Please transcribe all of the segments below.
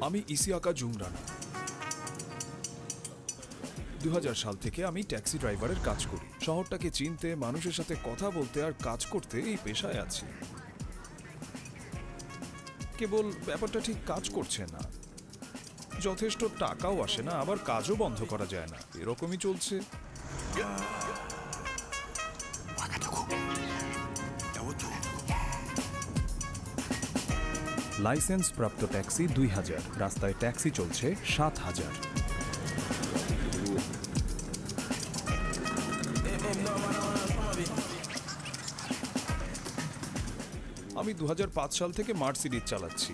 আমি ইসিয়াকা জুংরানা। 2000 সাল থেকে আমি ট্যাক্সি ড্রাইভারের কাজ করি। শহরটাকে চিনতে, মানুষের সাথে কথা বলতে আর কাজ করতে এই পেশায় আছি। কেবল ব্যাপারটা ঠিক কাজ করছে না, যথেষ্ট টাকাও আসে না, আবার কাজও বন্ধ করা যায় না, এরকমই চলছে। লাইসেন্স প্রাপ্ত ট্যাক্সি 2000, রাস্তায় ট্যাক্সি চলছে 7000। আমি 2005 সাল থেকে মার্সিডিজ চালাচ্ছি।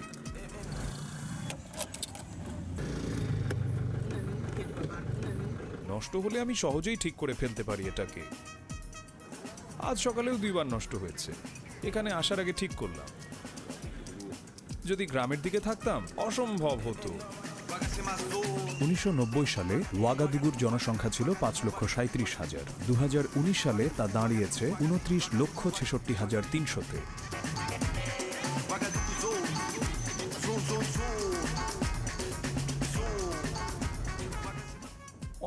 নষ্ট হলে আমি সহজেই ঠিক করে ফেলতে পারি এটাকে। আজ সকালেও 2 বার নষ্ট হয়েছে। এখানে আসার আগে ঠিক করলাম, যদি গ্রামের দিকে থাকতাম অসম্ভব হতো। 1990 সালে ওয়াগাদুগুর জনসংখ্যা ছিল 5,37,000। 2019 সালে তা দাঁড়িয়েছে 29,66,300-তে।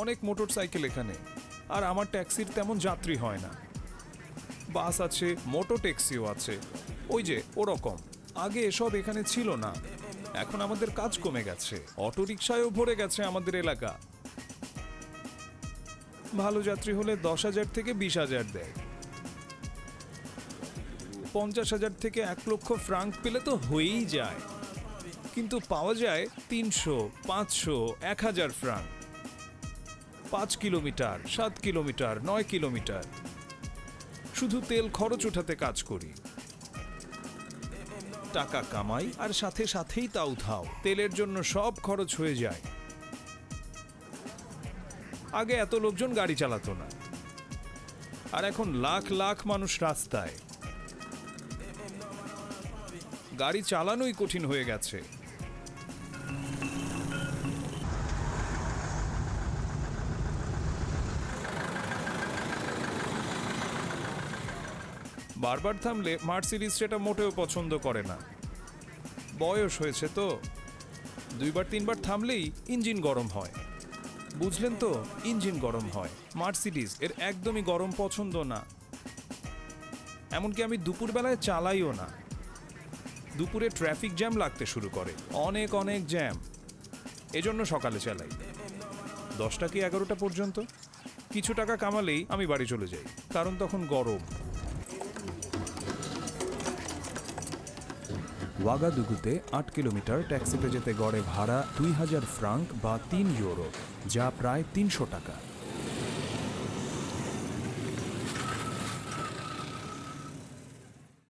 অনেক মোটর সাইকেল এখানে, আর আমার ট্যাক্সির তেমন যাত্রী হয় না। বাস আছে, মোটো ট্যাক্সিও আছে, ওই যে ওরকম। আগে এসব এখানে ছিল না, এখন আমাদের কাজ কমে গেছে। অটো রিকশায়ও ভরে গেছে আমাদের এলাকা। ভালো যাত্রী হলে 10,000 থেকে 20,000 দেয়। 50,000 থেকে 1 লক্ষ ফ্রাঙ্ক পেলে তো হয়েই যায়, কিন্তু পাওয়া যায় 300, 500, 1000 ফ্রাঙ্ক। 5 কিলোমিটার, 7 কিলোমিটার, 9 কিলোমিটার, শুধু তেল খরচ উঠাতে কাজ করি। টাকা কামাই আর সাথে সাথেই তা উঠাও। তেলের জন্য সব খরচ হয়ে যায়। আগে এত লোকজন গাড়ি চালাতো না, আর এখন লাখ লাখ মানুষ রাস্তায়। গাড়ি চালানোই কঠিন হয়ে গেছে। বারবার থামলে মার্সিডিজ সেটা মোটেও পছন্দ করে না। বয়স হয়েছে তো, 2 বার 3 বার থামলেই ইঞ্জিন গরম হয়। বুঝলেন তো, ইঞ্জিন গরম হয়। মার্সিডিজ এর একদমই গরম পছন্দ না। এমনকি আমি দুপুরবেলায় চালাইও না। দুপুরে ট্রাফিক জ্যাম লাগতে শুরু করে, অনেক অনেক জ্যাম। এজন্য সকালে চালাই, 10টা কি 11টা পর্যন্ত। কিছু টাকা কামালেই আমি বাড়ি চলে যাই, কারণ তখন গরম। ওয়াগাদুগুতে 8 কিলোমিটার ট্যাক্সিতে যেতে গড়ে ভাড়া 2000 ফ্রাঙ্ক বা 3 ইউরো, যা প্রায় 300 টাকা।